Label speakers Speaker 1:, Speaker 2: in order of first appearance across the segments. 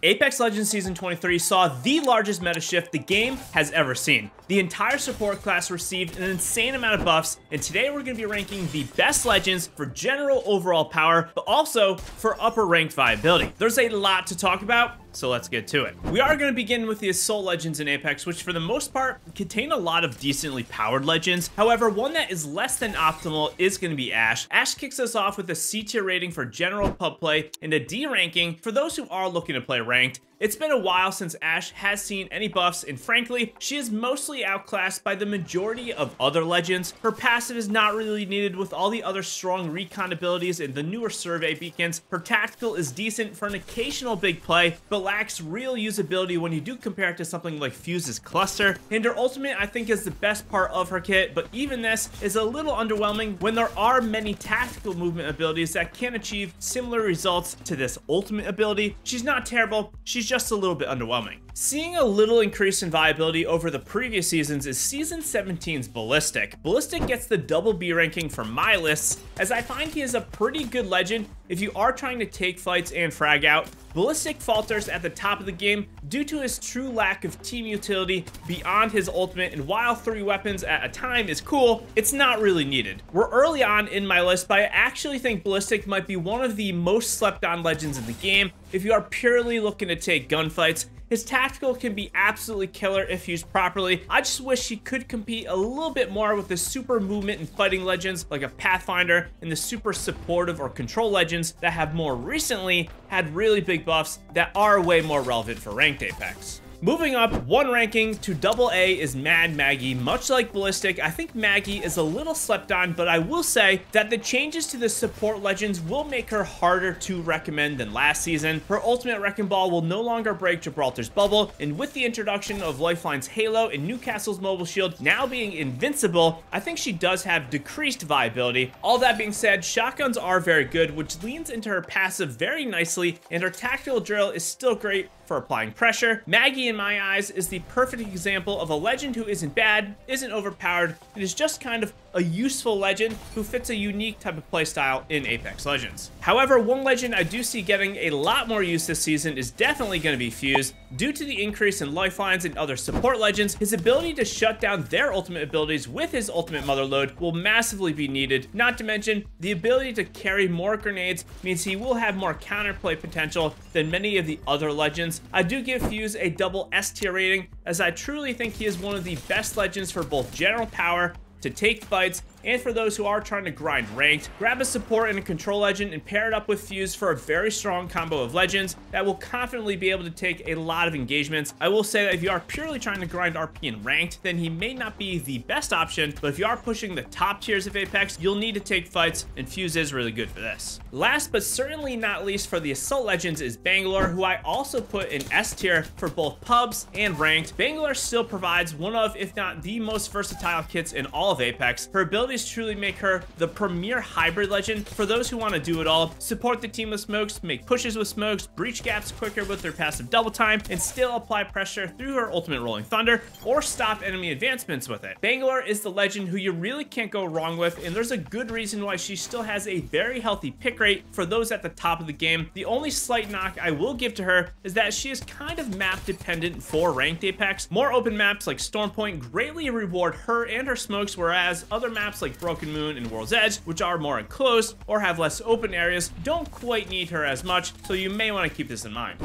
Speaker 1: Apex Legends Season 23 saw the largest meta shift the game has ever seen. The entire support class received an insane amount of buffs, and today we're going to be ranking the best legends for general overall power, but also for upper ranked viability. There's a lot to talk about, so let's get to it. We are going to begin with the Assault Legends in Apex, which for the most part contain a lot of decently powered legends. However, one that is less than optimal is going to be Ashe. Ashe kicks us off with a C tier rating for general pub play and a D ranking for those who are looking to play ranked. It's been a while since Ashe has seen any buffs, and frankly, she is mostly outclassed by the majority of other legends. Her passive is not really needed with all the other strong recon abilities and the newer survey beacons. Her tactical is decent for an occasional big play, but lacks real usability when you do compare it to something like Fuse's cluster. And her ultimate, I think, is the best part of her kit, but even this is a little underwhelming when there are many tactical movement abilities that can achieve similar results to this ultimate ability. She's not terrible, she's just a little bit underwhelming. Seeing a little increase in viability over the previous seasons is Season 17's Ballistic. Ballistic gets the double B ranking for my lists, as I find he is a pretty good legend if you are trying to take fights and frag out. Ballistic falters at the top of the game due to his true lack of team utility beyond his ultimate, and while 3 weapons at a time is cool, it's not really needed. We're early on in my list, but I actually think Ballistic might be one of the most slept on legends in the game if you are purely looking to take gunfights. His tactical can be absolutely killer if used properly. I just wish he could compete a little bit more with the super movement and fighting legends like a Pathfinder and the super supportive or control legends that have more recently had really big buffs that are way more relevant for ranked Apex. Moving up one ranking to AA is Mad Maggie. Much like Ballistic, I think Maggie is a little slept on, but I will say that the changes to the support legends will make her harder to recommend than last season. Her ultimate Wrecking Ball will no longer break Gibraltar's bubble, and with the introduction of Lifeline's Halo and Newcastle's Mobile Shield now being invincible, I think she does have decreased viability. All that being said, shotguns are very good, which leans into her passive very nicely, and her tactical drill is still great for applying pressure. Maggie, in my eyes, is the perfect example of a legend who isn't bad, isn't overpowered, and is just kind of a useful legend who fits a unique type of playstyle in Apex Legends. However, one legend I do see getting a lot more use this season is definitely going to be Fuse. Due to the increase in lifelines and other support legends, his ability to shut down their ultimate abilities with his ultimate motherload will massively be needed. Not to mention, the ability to carry more grenades means he will have more counterplay potential than many of the other legends. I do give Fuse a double S tier rating, as I truly think he is one of the best legends for both general power, to take fights, and for those who are trying to grind ranked. Grab a support and a control legend and pair it up with Fuse for a very strong combo of legends that will confidently be able to take a lot of engagements. I will say that if you are purely trying to grind RP and ranked, then he may not be the best option, but if you are pushing the top tiers of Apex, you'll need to take fights, and Fuse is really good for this. Last but certainly not least for the Assault Legends is Bangalore, who I also put in S tier for both pubs and ranked. Bangalore still provides one of, if not the most versatile kits in all of Apex. Her abilities truly make her the premier hybrid legend for those who want to do it all: support the team with smokes, make pushes with smokes, breach gaps quicker with their passive double time, and still apply pressure through her ultimate Rolling Thunder, or stop enemy advancements with it. Bangalore is the legend who you really can't go wrong with, and there's a good reason why she still has a very healthy pick rate for those at the top of the game. The only slight knock I will give to her is that she is kind of map dependent for ranked Apex. More open maps like Stormpoint greatly reward her and her smokes, whereas other maps like Broken Moon and World's Edge, which are more enclosed or have less open areas, don't quite need her as much, so you may want to keep this in mind.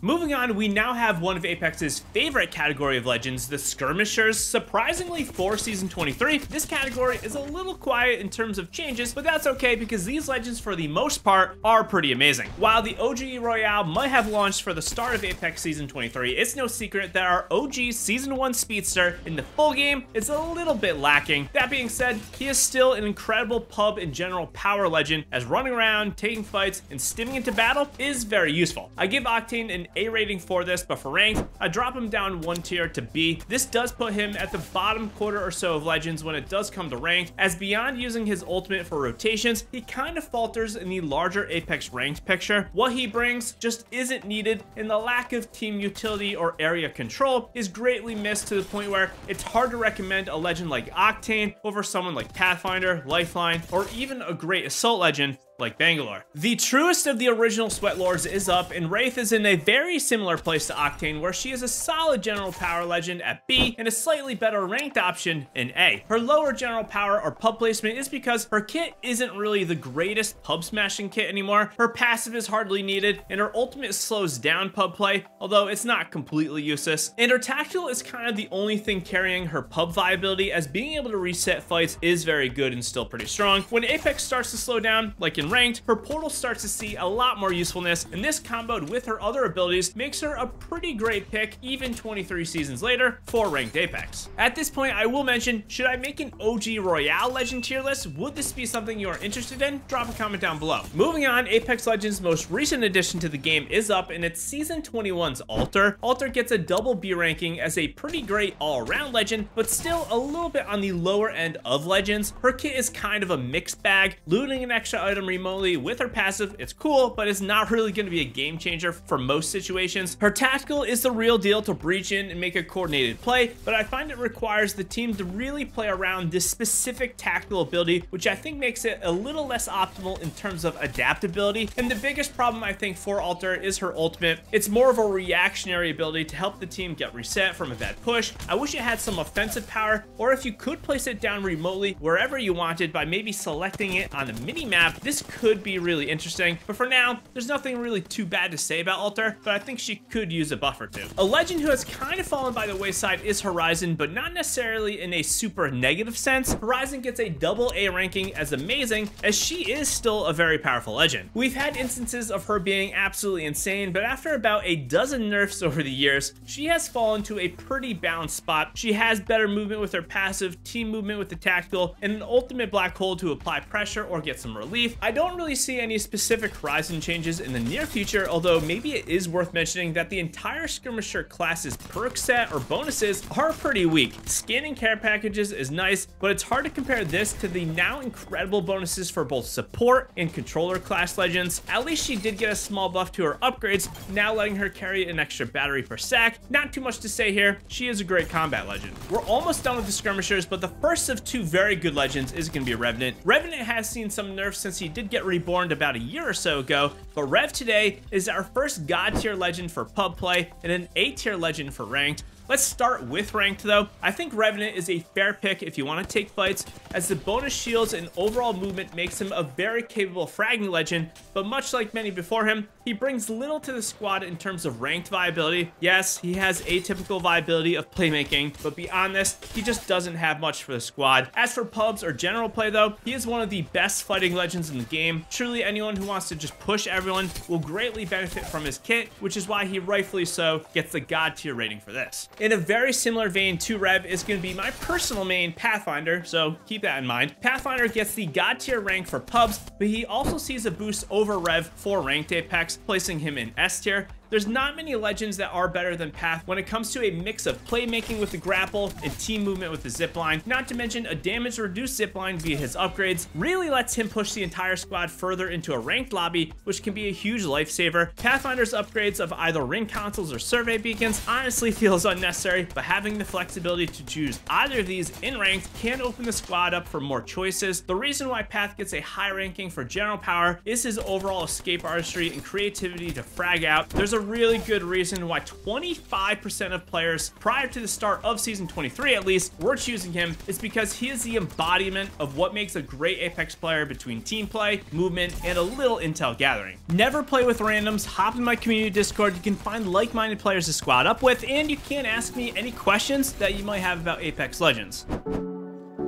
Speaker 1: Moving on, we now have one of Apex's favorite category of legends, the Skirmishers. Surprisingly, for Season 23, this category is a little quiet in terms of changes, but that's okay because these legends, for the most part, are pretty amazing. While the OG Royale might have launched for the start of Apex Season 23, it's no secret that our OG Season 1 Speedster in the full game is a little bit lacking. That being said, he is still an incredible pub and general power legend, as running around, taking fights, and stimming into battle is very useful. I give Octane an A rating for this, but for ranked, I drop him down one tier to B. This does put him at the bottom quarter or so of legends when it does come to ranked, as beyond using his ultimate for rotations, he kind of falters in the larger Apex ranked picture. What he brings just isn't needed, and the lack of team utility or area control is greatly missed to the point where it's hard to recommend a legend like Octane over someone like Pathfinder, Lifeline, or even a great Assault legend like Bangalore. The truest of the original Sweat Lords is up, and Wraith is in a very similar place to Octane, where she is a solid general power legend at B and a slightly better ranked option in A. Her lower general power or pub placement is because her kit isn't really the greatest pub smashing kit anymore. Her passive is hardly needed, and her ultimate slows down pub play, although it's not completely useless. And her tactical is kind of the only thing carrying her pub viability, as being able to reset fights is very good and still pretty strong. When Apex starts to slow down, like in ranked, her portal starts to see a lot more usefulness, and this comboed with her other abilities makes her a pretty great pick even 23 seasons later for ranked Apex. At this point, I will mention, should I make an OG Royale Legend tier list? Would this be something you are interested in? Drop a comment down below. Moving on, Apex Legends' most recent addition to the game is up, and it's Season 21's Alter. Alter gets a double B ranking as a pretty great all-around legend, but still a little bit on the lower end of legends. Her kit is kind of a mixed bag. Looting an extra item remotely with her passive, it's cool, but it's not really going to be a game changer for most situations. Her tactical is the real deal to breach in and make a coordinated play, but I find it requires the team to really play around this specific tactical ability, which I think makes it a little less optimal in terms of adaptability. And the biggest problem I think for Alter is her ultimate. It's more of a reactionary ability to help the team get reset from a bad push. I wish it had some offensive power, or if you could place it down remotely wherever you wanted by maybe selecting it on a mini map, this could be really interesting. But for now, there's nothing really too bad to say about Alter, but I think she could use a buff or two. A legend who has kind of fallen by the wayside is Horizon, but not necessarily in a super negative sense. Horizon gets a double A ranking as amazing, as she is still a very powerful legend. We've had instances of her being absolutely insane, but after about a dozen nerfs over the years, she has fallen to a pretty balanced spot. She has better movement with her passive, team movement with the tactical, and an ultimate black hole to apply pressure or get some relief. I don't really see any specific Horizon changes in the near future, although maybe it is worth mentioning that the entire Skirmisher class's perk set or bonuses are pretty weak. Scanning care packages is nice, but it's hard to compare this to the now incredible bonuses for both support and controller class legends. At least she did get a small buff to her upgrades, now letting her carry an extra battery per sack. Not too much to say here, she is a great combat legend. We're almost done with the Skirmishers, but the first of two very good legends is going to be Revenant. Revenant has seen some nerfs since he did get reborn about a year or so ago, but Rev today is our first god tier legend for pub play and an A tier legend for ranked. Let's start with ranked though. I think Revenant is a fair pick if you want to take fights, as the bonus shields and overall movement makes him a very capable fragging legend, but much like many before him, he brings little to the squad in terms of ranked viability. Yes, he has atypical viability of playmaking, but beyond this, he just doesn't have much for the squad. As for pubs or general play though, he is one of the best fighting legends in the game. Truly anyone who wants to just push everyone will greatly benefit from his kit, which is why he rightfully so gets the god tier rating for this. In a very similar vein to Rev is going to be my personal main, Pathfinder, so keep that in mind. Pathfinder gets the god tier rank for pubs, but he also sees a boost over Rev for ranked Apex, placing him in S tier. There's not many legends that are better than Path when it comes to a mix of playmaking with the grapple and team movement with the zipline. Not to mention a damage reduced zipline via his upgrades really lets him push the entire squad further into a ranked lobby, which can be a huge lifesaver. Pathfinder's upgrades of either ring consoles or survey beacons honestly feels unnecessary, but having the flexibility to choose either of these in ranked can open the squad up for more choices. The reason why Path gets a high ranking for general power is his overall escape artistry and creativity to frag out. There's a really good reason why 25% of players prior to the start of season 23 at least were choosing him. Is because he is the embodiment of what makes a great Apex player between team play, movement, and a little intel gathering. Never play with randoms. Hop in my community Discord. You can find like-minded players to squad up with, and you can ask me any questions that you might have about Apex Legends.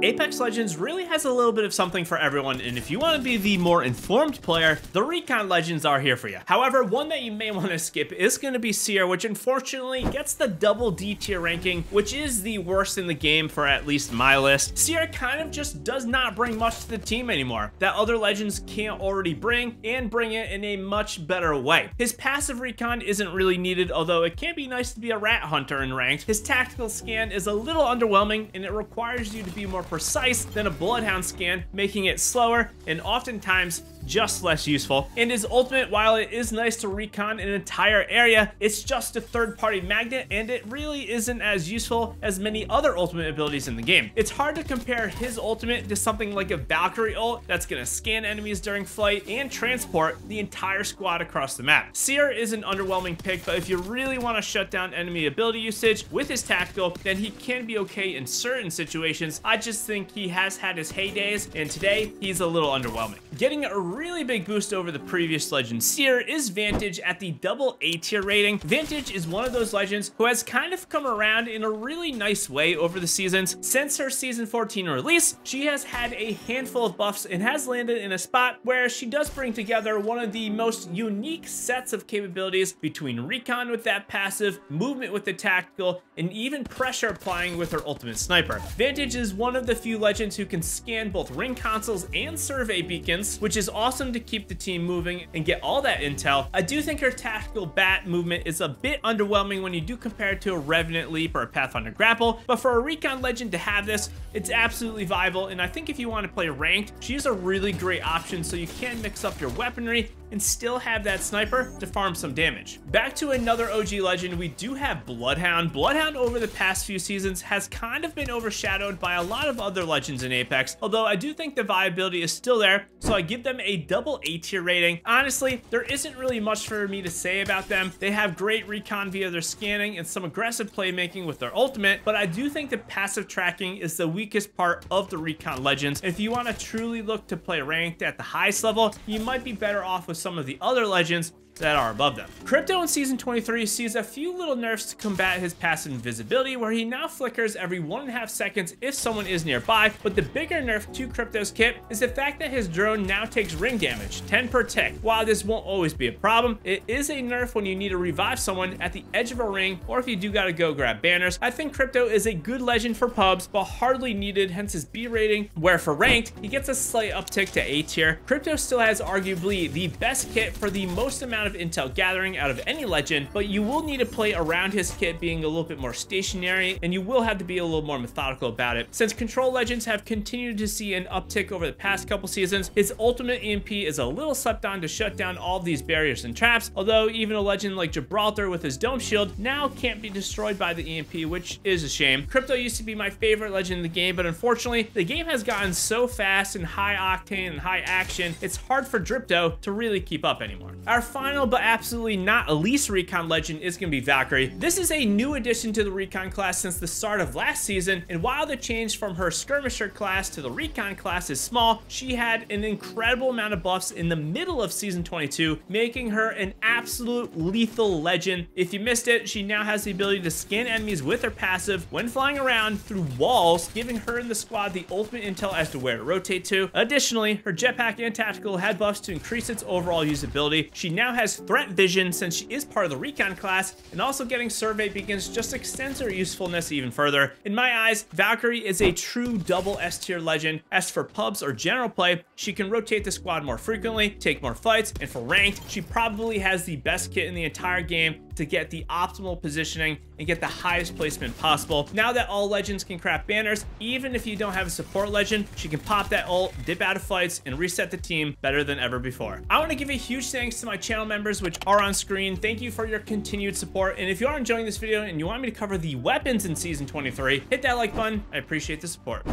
Speaker 1: Apex Legends really has a little bit of something for everyone, and if you want to be the more informed player, the Recon Legends are here for you. However, one that you may want to skip is going to be Seer, which unfortunately gets the double D tier ranking, which is the worst in the game for at least my list. Seer kind of just does not bring much to the team anymore that other legends can't already bring, and bring it in a much better way. His passive recon isn't really needed, although it can be nice to be a rat hunter in ranked. His tactical scan is a little underwhelming, and it requires you to be more precise than a bloodhound scan, making it slower and oftentimes just less useful. And his ultimate, while it is nice to recon an entire area, it's just a third-party magnet, and it really isn't as useful as many other ultimate abilities in the game. It's hard to compare his ultimate to something like a Valkyrie ult that's gonna scan enemies during flight and transport the entire squad across the map. Seer is an underwhelming pick, but if you really want to shut down enemy ability usage with his tactical, then he can be okay in certain situations. I just think he has had his heydays, and today he's a little underwhelming. Getting a really big boost over the previous legend Seer is Vantage at the double A tier rating. Vantage is one of those legends who has kind of come around in a really nice way over the seasons. Since her season 14 release, she has had a handful of buffs and has landed in a spot where she does bring together one of the most unique sets of capabilities between recon with that passive, movement with the tactical, and even pressure applying with her ultimate sniper. Vantage is one of the few legends who can scan both ring consoles and survey beacons, which is awesome to keep the team moving and get all that intel. I do think her tactical bat movement is a bit underwhelming when you do compare it to a Revenant Leap or a Pathfinder Grapple, but for a recon legend to have this, it's absolutely viable, and I think if you want to play ranked, she's a really great option so you can mix up your weaponry and still have that sniper to farm some damage. Back to another OG legend, we do have Bloodhound. Bloodhound over the past few seasons has kind of been overshadowed by a lot of other legends in Apex, although I do think the viability is still there, so I give them a double A tier rating. Honestly, there isn't really much for me to say about them. They have great recon via their scanning and some aggressive playmaking with their ultimate, but I do think the passive tracking is the weakest part of the recon legends. If you want to truly look to play ranked at the highest level, you might be better off with some of the other legends that are above them. Crypto in Season 23 sees a few little nerfs to combat his passive invisibility, where he now flickers every 1.5 seconds if someone is nearby, but the bigger nerf to Crypto's kit is the fact that his drone now takes ring damage, 10 per tick. While this won't always be a problem, it is a nerf when you need to revive someone at the edge of a ring, or if you do gotta go grab banners. I think Crypto is a good legend for pubs, but hardly needed, hence his B rating, where for ranked, he gets a slight uptick to A tier. Crypto still has arguably the best kit for the most amount of intel gathering out of any legend, but you will need to play around his kit being a little bit more stationary, and you will have to be a little more methodical about it. Since control legends have continued to see an uptick over the past couple seasons, his ultimate EMP is a little slept on to shut down all of these barriers and traps, although even a legend like Gibraltar with his dome shield now can't be destroyed by the EMP, which is a shame. Crypto used to be my favorite legend in the game, but unfortunately, the game has gotten so fast and high octane and high action, it's hard for Dripto to really keep up anymore. Our final but absolutely not least recon legend is going to be Valkyrie. This is a new addition to the recon class since the start of last season, and while the change from her Skirmisher class to the recon class is small, she had an incredible amount of buffs in the middle of Season 22, making her an absolute lethal legend. If you missed it, she now has the ability to scan enemies with her passive when flying around through walls, giving her and the squad the ultimate intel as to where to rotate to. Additionally, her jetpack and tactical had buffs to increase its overall usability. She now has threat vision since she is part of the recon class, and also getting survey beacons just extends her usefulness even further. In my eyes, Valkyrie is a true double S tier legend. As for pubs or general play, she can rotate the squad more frequently, take more fights, and for ranked, she probably has the best kit in the entire game to get the optimal positioning and get the highest placement possible. Now that all legends can craft banners, even if you don't have a support legend, she can pop that ult, dip out of fights, and reset the team better than ever before. I want to give a huge thanks to my channel members, which are on screen. Thank you for your continued support, and if you are enjoying this video and you want me to cover the weapons in Season 23, hit that like button. I appreciate the support.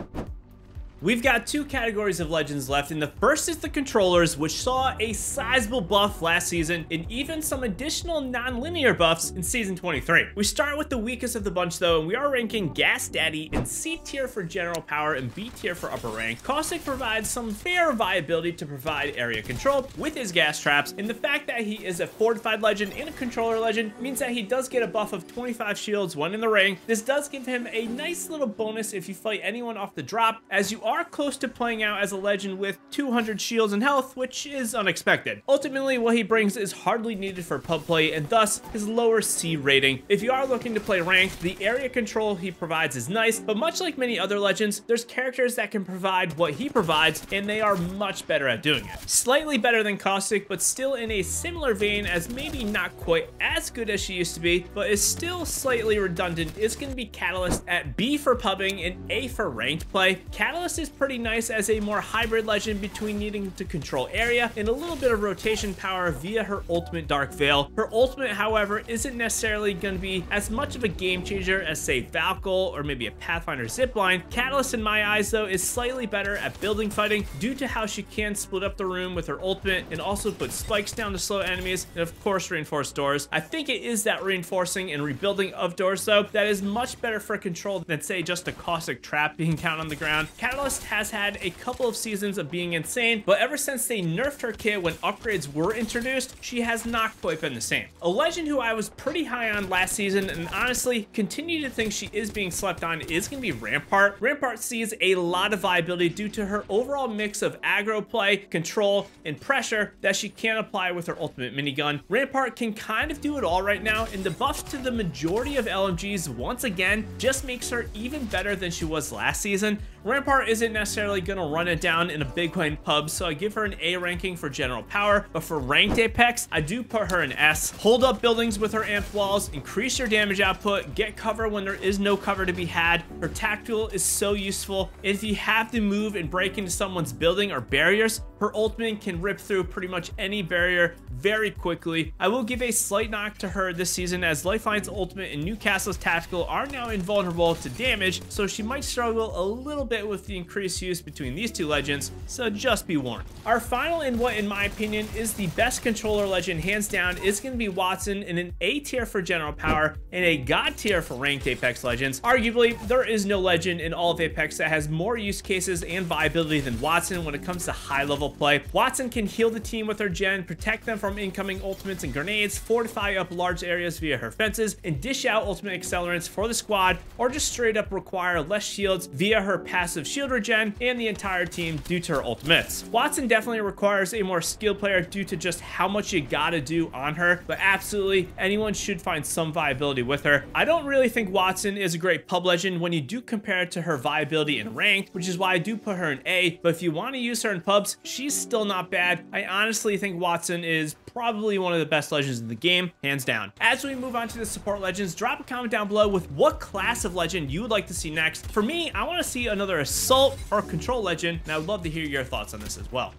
Speaker 1: We've got two categories of legends left, and the first is the controllers, which saw a sizable buff last season and even some additional non-linear buffs in Season 23. We start with the weakest of the bunch though, and we are ranking Gas Daddy in C tier for general power and B tier for upper rank. Caustic provides some fair viability to provide area control with his gas traps, and the fact that he is a fortified legend and a controller legend means that he does get a buff of 25 shields when in the ring. This does give him a nice little bonus if you fight anyone off the drop, as you are close to playing out as a legend with 200 shields and health, which is unexpected. Ultimately, what he brings is hardly needed for pub play, and thus his lower C rating. If you are looking to play ranked, the area control he provides is nice, but much like many other legends, there's characters that can provide what he provides, and they are much better at doing it. Slightly better than Caustic, but still in a similar vein as maybe not quite as good as she used to be, but is still slightly redundant, is going to be Catalyst at B for pubbing and A for ranked play. Catalyst This is pretty nice as a more hybrid legend between needing to control area and a little bit of rotation power via her ultimate Dark Veil. Her ultimate, however, isn't necessarily going to be as much of a game changer as, say, Valkyl or maybe a Pathfinder Zipline. Catalyst, in my eyes, though, is slightly better at building fighting due to how she can split up the room with her ultimate and also put spikes down to slow enemies and, of course, reinforce doors. I think it is that reinforcing and rebuilding of doors, though, that is much better for control than, say, just a caustic trap being down on the ground. Catalyst has had a couple of seasons of being insane, but ever since they nerfed her kit when upgrades were introduced, she has not quite been the same. A legend who I was pretty high on last season and honestly continue to think she is being slept on is going to be Rampart. Rampart sees a lot of viability due to her overall mix of aggro play, control, and pressure that she can apply with her ultimate minigun. Rampart can kind of do it all right now, and the buffs to the majority of LMGs once again just makes her even better than she was last season. Rampart isn't necessarily going to run it down in a big way in pubs, so I give her an A ranking for general power, but for ranked Apex, I do put her an S. Hold up buildings with her amped walls, increase your damage output, get cover when there is no cover to be had. Her tactical is so useful. If you have to move and break into someone's building or barriers, her ultimate can rip through pretty much any barrier very quickly. I will give a slight knock to her this season as Lifeline's ultimate and Newcastle's tactical are now invulnerable to damage, so she might struggle a little bit with the increased use between these two legends, so just be warned. Our final and what in my opinion is the best controller legend hands down is going to be Wattson in an A tier for general power and a God tier for ranked Apex legends. Arguably, there is no legend in all of Apex that has more use cases and viability than Wattson when it comes to high level play. Wattson can heal the team with her gen, protect them from incoming ultimates and grenades, fortify up large areas via her fences, and dish out ultimate accelerants for the squad, or just straight up require less shields via her passive shield regen and the entire team due to her ultimates. Wattson definitely requires a more skilled player due to just how much you gotta do on her, but absolutely anyone should find some viability with her. I don't really think Wattson is a great pub legend when you do compare it to her viability in ranked, which is why I do put her in A, but if you want to use her in pubs, she's still not bad. I honestly think Wattson is probably one of the best legends in the game, hands down. As we move on to the support legends, drop a comment down below with what class of legend you would like to see next. For me, I want to see another assault or control legend, and I would love to hear your thoughts on this as well.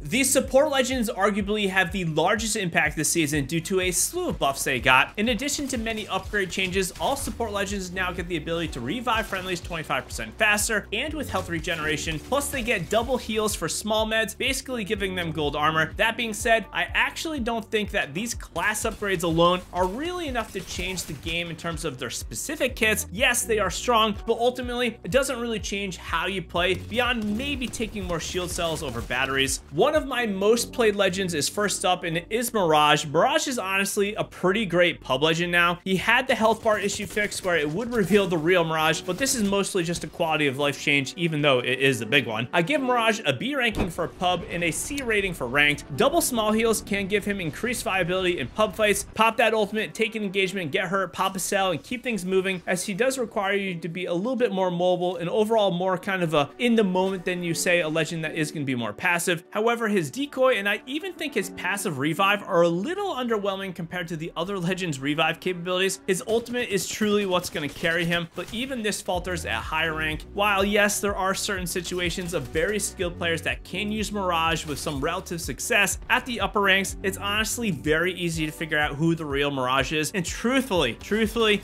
Speaker 1: These support legends arguably have the largest impact this season due to a slew of buffs they got. In addition to many upgrade changes, all support legends now get the ability to revive friendlies 25% faster and with health regeneration, plus they get double heals for small meds, basically giving them gold armor. That being said, I actually don't think that these class upgrades alone are really enough to change the game in terms of their specific kits. Yes, they are strong, but ultimately it doesn't really change how you play beyond maybe taking more shield cells over batteries. One of my most played legends is first up, and it is Mirage. Mirage is honestly a pretty great pub legend now. He had the health bar issue fixed where it would reveal the real Mirage, but this is mostly just a quality of life change, even though it is the big one. I give Mirage a B ranking for pub and a C rating for ranked. Double small heals can give him increased viability in pub fights. Pop that ultimate, take an engagement, get hurt, pop a cell, and keep things moving, as he does require you to be a little bit more mobile and overall more kind of a in the moment than you say a legend that is going to be more passive. However, his decoy and I even think his passive revive are a little underwhelming compared to the other legends' revive capabilities. His ultimate is truly what's going to carry him, but even this falters at higher rank. While yes, there are certain situations of very skilled players that can use Mirage with some relative success at the upper ranks, it's honestly very easy to figure out who the real Mirage is. And truthfully,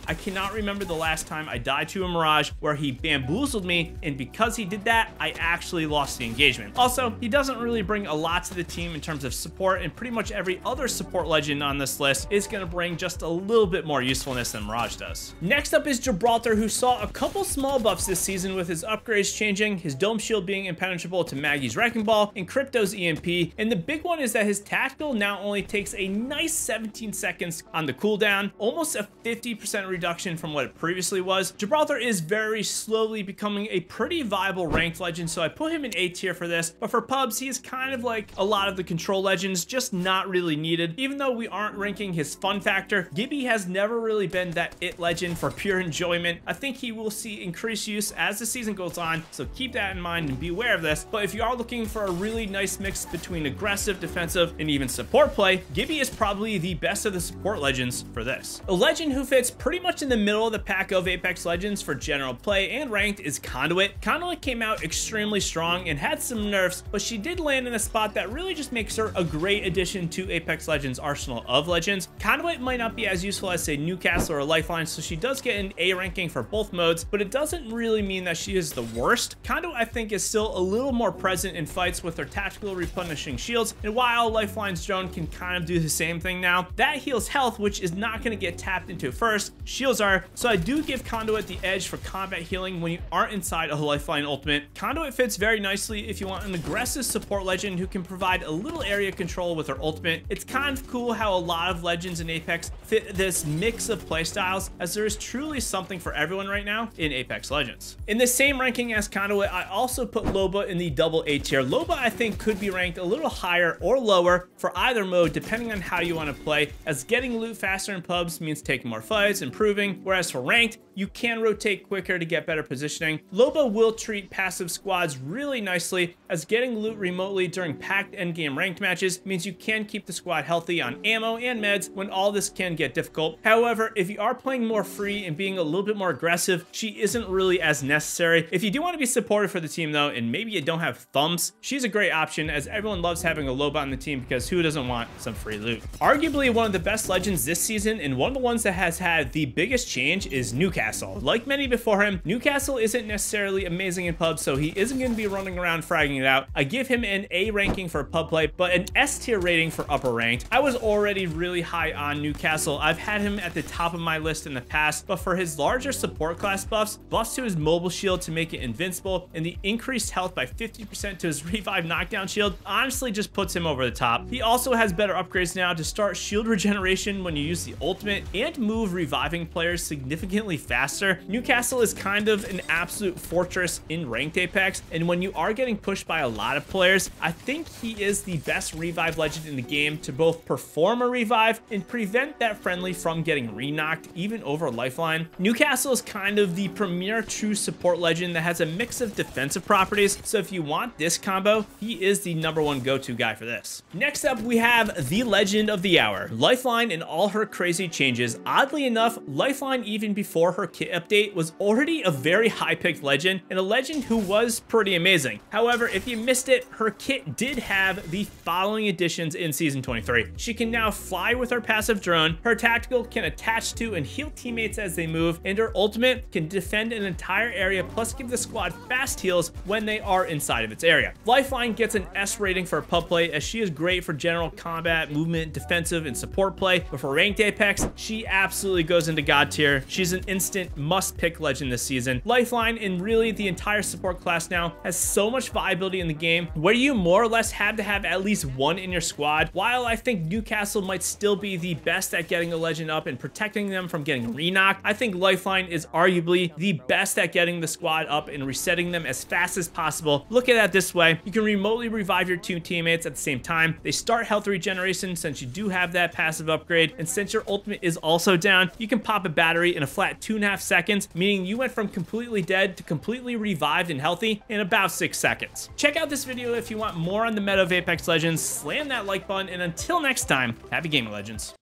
Speaker 1: I cannot remember the last time I died to a Mirage where he bamboozled me, and because he did that, I actually lost the engagement. Also, he doesn't really bring a lot to the team in terms of support, and pretty much every other support legend on this list is going to bring just a little bit more usefulness than Mirage does. Next up is Gibraltar, who saw a couple small buffs this season with his upgrades changing, his dome shield being impenetrable to Maggie's Wrecking Ball and Crypto's EMP, and the big one is that his tactical now only takes a nice 17 seconds on the cooldown, almost a 50% reduction from what it previously was. Gibraltar is very slowly becoming a pretty viable ranked legend, so I put him in A tier for this, but for pubs, he is kind of like a lot of the control legends, just not really needed. Even though we aren't ranking his fun factor, Gibby has never really been that it legend for pure enjoyment. I think he will see increased use as the season goes on, so keep that in mind and be aware of this. But if you are looking for a really nice mix between aggressive, defensive, and even support play, Gibby is probably the best of the support legends for this. A legend who fits pretty much in the middle of the pack of Apex Legends for general play and ranked is Conduit. Conduit came out extremely strong and had some nerfs, but she did land in a spot that really just makes her a great addition to Apex Legends arsenal of legends. Conduit might not be as useful as, say, Newcastle or Lifeline, so she does get an A ranking for both modes, but it doesn't really mean that she is the worst. Conduit, I think, is still a little more present in fights with her tactical replenishing shields, and while Lifeline's drone can kind of do the same thing now, that heals health, which is not going to get tapped into first. Shields are, so I do give Conduit the edge for combat healing when you aren't inside a Lifeline ultimate. Conduit fits very nicely if you want an aggressive support legend who can provide a little area control with her ultimate. It's kind of cool how a lot of legends in Apex fit this mix of playstyles, as there is truly something for everyone right now in Apex Legends. In the same ranking as Conduit, I also put Loba in the double A tier. Loba, I think, could be ranked a little higher or lower for either mode, depending on how you want to play, as getting loot faster in pubs means taking more fights, improving, whereas for ranked, you can rotate quicker to get better positioning. Loba will treat passive squads really nicely, as getting loot remotely during packed endgame ranked matches means you can keep the squad healthy on ammo and meds when all this can get difficult. However, if you are playing more free and being a little bit more aggressive, she isn't really as necessary. If you do want to be supportive for the team though, and maybe you don't have thumbs, she's a great option, as everyone loves having a Loba on the team, because who doesn't want some free loot? Arguably one of the best legends this season, and one of the ones that has had the biggest change, is Newcastle. Like many before him, Newcastle isn't necessarily amazing in pubs, so he isn't going to be running around fragging it out. I give him an A ranking for pub play, but an S tier rating for upper ranked. I was already really high on Newcastle. I've had him at the top of my list in the past, but for his larger support class buffs to his mobile shield to make it invincible, and the increased health by 50% to his revive knockdown shield, honestly just puts him over the top. He also has better upgrades now to start shield regeneration when you use the ultimate, and move reviving players significantly faster. Newcastle is kind of an absolute fortress in ranked Apex, and when you are getting pushed by a lot of players, I think he is the best revive legend in the game to both perform a revive and prevent that friendly from getting re-knocked, even over Lifeline. Newcastle is kind of the premier true support legend that has a mix of defensive properties, so if you want this combo, he is the #1 go-to guy for this. Next up, we have the legend of the hour, Lifeline, and all her crazy changes. Oddly enough, Lifeline, even before her kit update, was already a very high-picked legend, and a legend who was pretty amazing. However, if you missed it, her kit did have the following additions in Season 23. She can now fly with her passive drone, her tactical can attach to and heal teammates as they move, and her ultimate can defend an entire area plus give the squad fast heals when they are inside of its area. Lifeline gets an S rating for pub play, as she is great for general combat, movement, defensive, and support play, but for ranked Apex, she absolutely goes into God tier. She's an instant must-pick legend this season. Lifeline, and really the entire support class now, has so much viability in the game where you more or less have to have at least one in your squad. While I think Newcastle might still be the best at getting a legend up and protecting them from getting re-knocked, I think Lifeline is arguably the best at getting the squad up and resetting them as fast as possible. Look at that this way: you can remotely revive your two teammates at the same time. They start health regeneration since you do have that passive upgrade, and since your ultimate is also down, you can pop a battery in a flat 2.5 seconds, meaning you went from completely dead to completely revived and healthy in about 6 seconds. Check out this video if you want more on the meta of Apex Legends. Slam that like button, and until next time, happy gaming, legends.